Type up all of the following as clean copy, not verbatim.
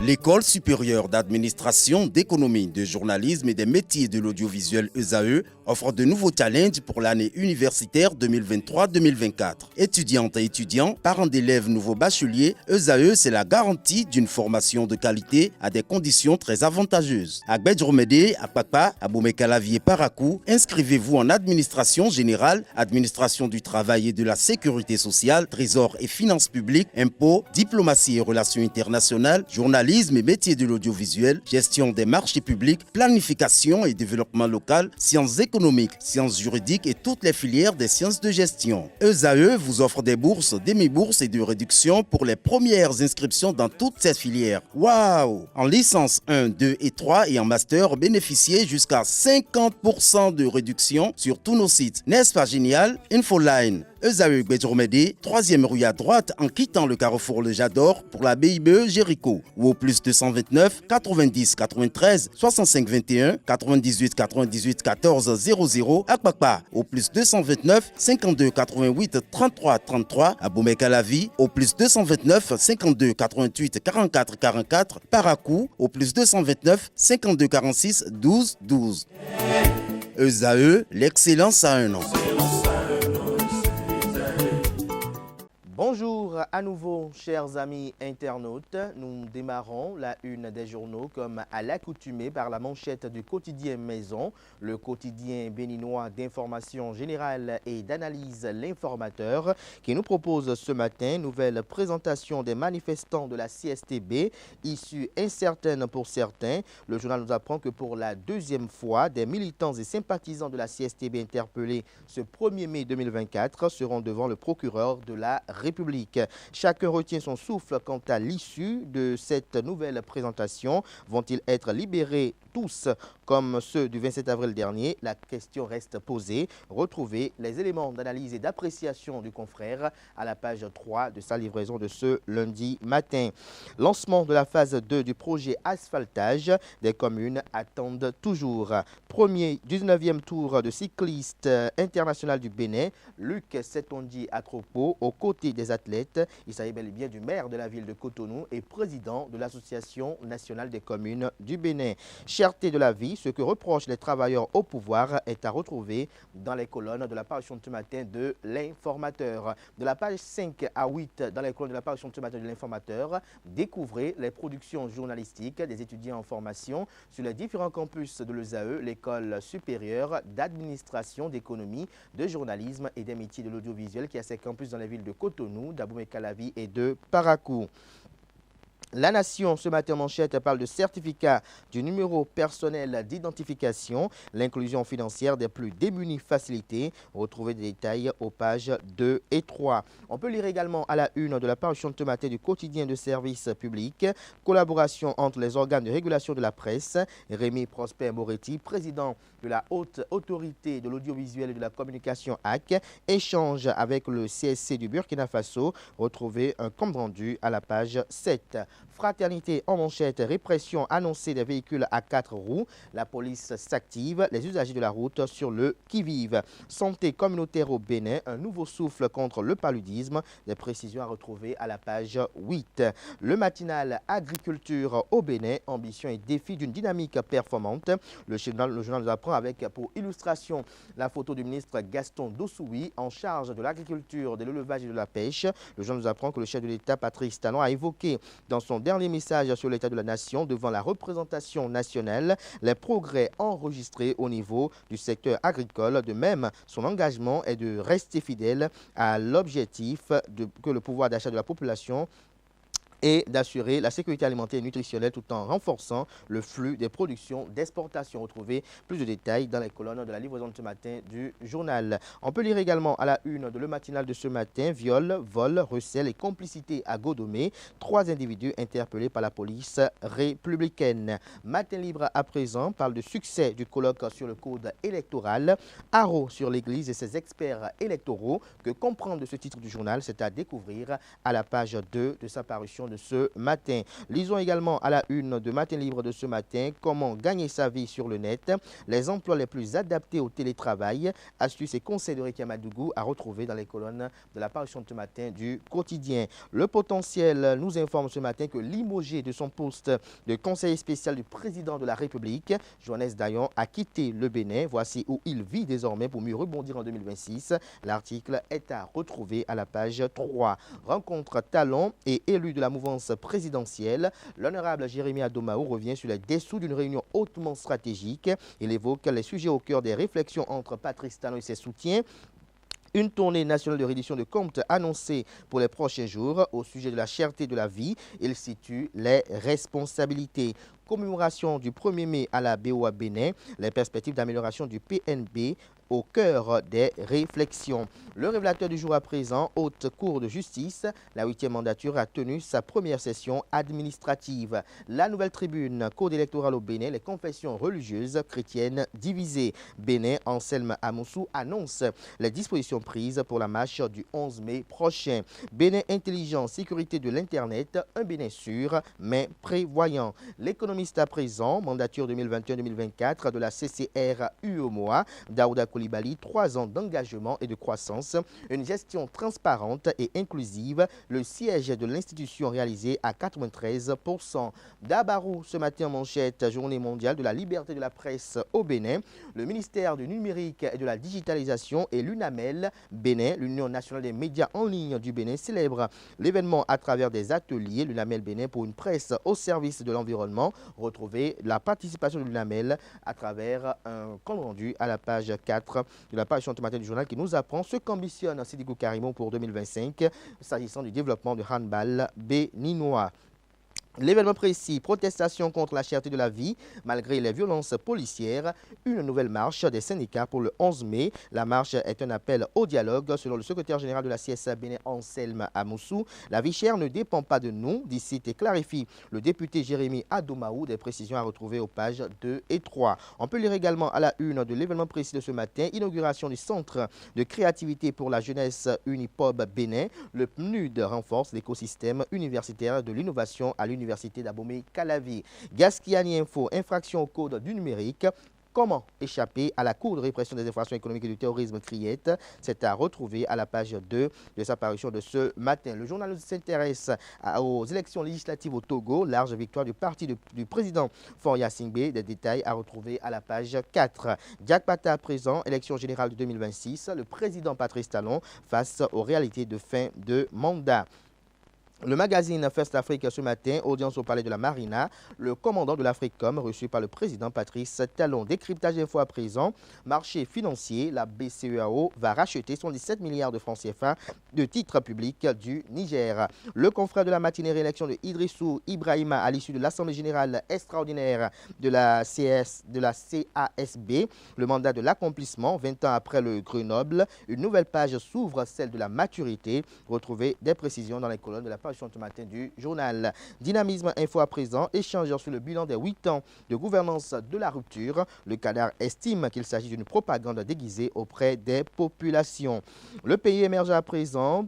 L'École supérieure d'administration, d'économie, de journalisme et des métiers de l'audiovisuel ESAE offre de nouveaux challenges pour l'année universitaire 2023-2024. Étudiantes et étudiants, parents d'élèves nouveaux bacheliers, ESAE, c'est la garantie d'une formation de qualité à des conditions très avantageuses. À Gbedjromede, à Papa, à Boumekalavi et Parakou, inscrivez-vous en administration générale, administration du travail et de la sécurité sociale, trésor et finances publiques, impôts, diplomatie et relations internationales, journalisme et métiers de l'audiovisuel, gestion des marchés publics, planification et développement local, sciences économiques, sciences juridiques et toutes les filières des sciences de gestion. ESAE vous offre des bourses, demi-bourses et de réductions pour les premières inscriptions dans toutes ces filières. Waouh! En licence 1, 2 et 3 et en master, bénéficiez jusqu'à 50% de réduction sur tous nos sites. N'est-ce pas génial? Infoline. ESAE Gbedjromede, 3e rue à droite en quittant le carrefour Le Jador pour la BIBE Jéricho ou au plus 229 90 93 65 21 98 98 14 00 à Kpakpa au plus 229 52 88 33 33 à Boumekalavi au plus 229 52 88 44 44 Parakou au plus 229 52 46 12 12. ESAE, l'excellence à un an. Bonjour à nouveau, chers amis internautes. Nous démarrons la une des journaux comme à l'accoutumée par la manchette du quotidien Maison, le quotidien béninois d'information générale et d'analyse L'Informateur, qui nous propose ce matin nouvelle présentation des manifestants de la CSTB, issue incertaine pour certains. Le journal nous apprend que pour la deuxième fois, des militants et sympathisants de la CSTB interpellés ce 1er mai 2024 seront devant le procureur de la République. Chacun retient son souffle quant à l'issue de cette nouvelle présentation. Vont-ils être libérés tous comme ceux du 27 avril dernier? La question reste posée. Retrouvez les éléments d'analyse et d'appréciation du confrère à la page 3 de sa livraison de ce lundi matin. Lancement de la phase 2 du projet asphaltage. Des communes attendent toujours. 19e tour de cycliste international du Bénin. Luc Setondi Atropo aux côtés des athlètes. Il s'agit bel et bien du maire de la ville de Cotonou et président de l'Association nationale des communes du Bénin. Cherté de la vie, ce que reprochent les travailleurs au pouvoir est à retrouver dans les colonnes de la parution de ce matin de L'Informateur. De la page 5 à 8 dans les colonnes de la parution de ce matin de L'Informateur, découvrez les productions journalistiques des étudiants en formation sur les différents campus de l'ESAE, l'école supérieure d'administration, d'économie, de journalisme et des métiers de l'audiovisuel qui a ses campus dans les villes de Cotonou, d'Aboumekalavi et de Parakou. La Nation, ce matin manchette, parle de certificat du numéro personnel d'identification, l'inclusion financière des plus démunis facilitée. Retrouvez des détails aux pages 2 et 3. On peut lire également à la une de la parution de ce matin du quotidien de service public, collaboration entre les organes de régulation de la presse. Rémi Prosper Moretti, président de la Haute Autorité de l'Audiovisuel et de la Communication AC, échange avec le CSC du Burkina Faso. Retrouvez un compte rendu à la page 7. Fraternité en manchette, répression annoncée des véhicules à 4 roues. La police s'active, les usagers de la route sur le qui-vive. Santé communautaire au Bénin, un nouveau souffle contre le paludisme. Des précisions à retrouver à la page 8. Le matinal agriculture au Bénin, ambition et défi d'une dynamique performante. Le journal nous apprend avec pour illustration la photo du ministre Gaston Dossoui en charge de l'agriculture, de l'élevage et de la pêche. Le journal nous apprend que le chef de l'État, Patrice Talon, a évoqué dans son dernier message sur l'état de la nation devant la représentation nationale les progrès enregistrés au niveau du secteur agricole. De même, son engagement est de rester fidèle à l'objectif que le pouvoir d'achat de la population et d'assurer la sécurité alimentaire et nutritionnelle tout en renforçant le flux des productions d'exportation. Retrouvez plus de détails dans les colonnes de la livraison de ce matin du journal. On peut lire également à la une de Le Matinal de ce matin, viol, vol, recel et complicité à Godomé. 3 individus interpellés par la police républicaine. Matin libre à présent parle de succès du colloque sur le code électoral. Haro sur l'Église et ses experts électoraux. Que comprendre de ce titre du journal, c'est à découvrir à la page 2 de sa parution Libération de ce matin. Lisons également à la une de Matin Libre de ce matin, comment gagner sa vie sur le net, les emplois les plus adaptés au télétravail, astuces et conseils de Rekia Madougou à retrouver dans les colonnes de la parution de ce matin du quotidien. Le Potentiel nous informe ce matin que limogé de son poste de conseiller spécial du président de la République, Joannès Dayon a quitté le Bénin. Voici où il vit désormais pour mieux rebondir en 2026. L'article est à retrouver à la page 3. Rencontre talent et élu de la mouvance présidentielle. L'honorable Jérémy Adomaou revient sur les dessous d'une réunion hautement stratégique. Il évoque les sujets au cœur des réflexions entre Patrice Talon et ses soutiens. Une tournée nationale de reddition de comptes annoncée pour les prochains jours au sujet de la cherté de la vie. Il situe les responsabilités. Commémoration du 1er mai à la BOA Bénin, les perspectives d'amélioration du PNB au cœur des réflexions. Le révélateur du jour à présent, haute cour de justice, la 8e mandature a tenu sa première session administrative. La nouvelle tribune, code électoral au Bénin, les confessions religieuses chrétiennes divisées. Bénin, Anselme Amoussou annonce les dispositions prises pour la marche du 11 mai prochain. Bénin intelligent, sécurité de l'Internet, un Bénin sûr mais prévoyant. L'économiste à présent, mandature 2021-2024 de la CCR UEMOA, Daouda Coulibaly, 3 ans d'engagement et de croissance, une gestion transparente et inclusive, le siège de l'institution réalisé à 93%. Dabarou, ce matin en manchette, journée mondiale de la liberté de la presse au Bénin, le ministère du numérique et de la digitalisation et l'UNAMEL Bénin, l'Union nationale des médias en ligne du Bénin, célèbre l'événement à travers des ateliers, l'UNAMEL Bénin pour une presse au service de l'environnement. Retrouvez la participation de l'UNAMEL à travers un compte rendu à la page 4 de la page ce matin du journal qui nous apprend ce qu'ambitionne Sidibou Karimou pour 2025 s'agissant du développement de handball béninois. L'événement précis, protestation contre la cherté de la vie, malgré les violences policières, une nouvelle marche des syndicats pour le 11 mai. La marche est un appel au dialogue, selon le secrétaire général de la CSA Bénin, Anselme Amoussou. La vie chère ne dépend pas de nous, d'ici et clarifie le député Jérémy Adomaou. Des précisions à retrouver aux pages 2 et 3. On peut lire également à la une de l'événement précis de ce matin, inauguration du centre de créativité pour la jeunesse Unipob Bénin. Le PNUD renforce l'écosystème universitaire de l'innovation à l'université d'Abomey-Calavi. Gaskiani Info, infraction au code du numérique. Comment échapper à la Cour de répression des infractions économiques et du terrorisme Criette? C'est à retrouver à la page 2 de sa parution de ce matin. Le journal s'intéresse aux élections législatives au Togo. Large victoire du parti du président Foria Singbe. Des détails à retrouver à la page 4. Diak Pata à présent, élection générale de 2026. Le président Patrice Talon face aux réalités de fin de mandat. Le magazine First Afrique ce matin, audience au palais de la Marina, le commandant de l'Africom reçu par le président Patrice Talon. Décryptage info à présent, marché financier, la BCEAO va racheter 117 milliards de francs CFA de titres publics du Niger. Le confrère de la matinée, réélection de Idrissou Ibrahima à l'issue de l'Assemblée générale extraordinaire de la CASB. Le mandat de l'accomplissement, 20 ans après le Grenoble, une nouvelle page s'ouvre, celle de la maturité. Retrouvez des précisions dans les colonnes de la ce matin du journal. Dynamisme info à présent, échangeur sur le bilan des 8 ans de gouvernance de la rupture. Le cadre estime qu'il s'agit d'une propagande déguisée auprès des populations. Le pays émerge à présent.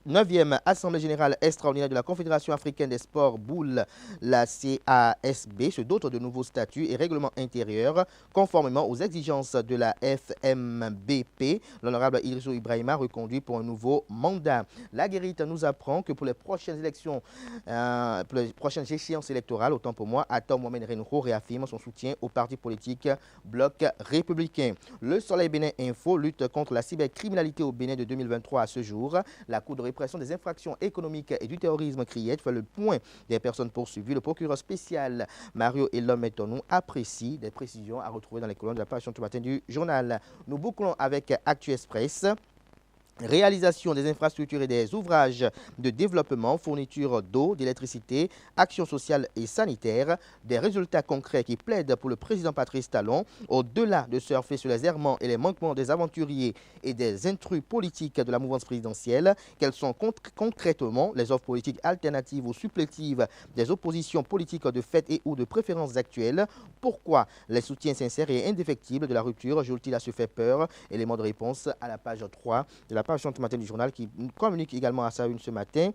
9e Assemblée générale extraordinaire de la Confédération africaine des sports boules, la CASB, se dote de nouveaux statuts et règlements intérieurs conformément aux exigences de la FMBP. L'honorable Idrissou Ibrahima reconduit pour un nouveau mandat. La Guérite nous apprend que pour les prochaines élections, pour les prochaines échéances électorales, autant pour moi, Atom Mohamed Renho réaffirme son soutien au parti politique Bloc républicain. Le Soleil Bénin Info lutte contre la cybercriminalité au Bénin de 2023 à ce jour. La Cour de répression des infractions économiques et du terrorisme Criette fait le point des personnes poursuivies. Le procureur spécial Mario Elom-Etonou apprécie des précisions à retrouver dans les colonnes de la page ce matin du journal. Nous bouclons avec Actu Express. Réalisation des infrastructures et des ouvrages de développement, fourniture d'eau, d'électricité, actions sociales et sanitaires, des résultats concrets qui plaident pour le président Patrice Talon, au-delà de surfer sur les errements et les manquements des aventuriers et des intrus politiques de la mouvance présidentielle. Quelles sont concrètement les offres politiques alternatives ou supplétives des oppositions politiques de fait et ou de préférences actuelles? Pourquoi les soutiens sincères et indéfectibles de la rupture jouent-ils à se faire peur? Élément de réponse à la page 3 de la parution ce matin du journal qui communique également à sa une ce matin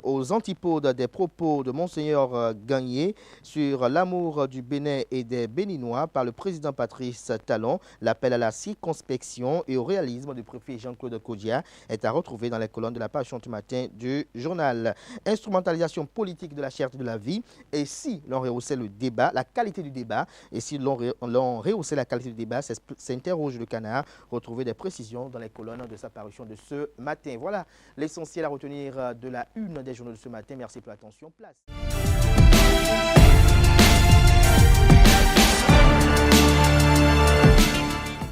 aux antipodes des propos de Monseigneur Gagné sur l'amour du Bénin et des Béninois par le président Patrice Talon. L'appel à la circonspection et au réalisme du préfet Jean-Claude Kodia est à retrouver dans les colonnes de la parution ce matin du journal. Instrumentalisation politique de la charte de la vie. Et si l'on rehaussait le débat, la qualité du débat, et si l'on rehaussait la qualité du débat, s'interroge le Canard. Retrouver des précisions dans les colonnes de sa parution de ce matin. Voilà l'essentiel à retenir de la une des journaux de ce matin. Merci pour l'attention. Place.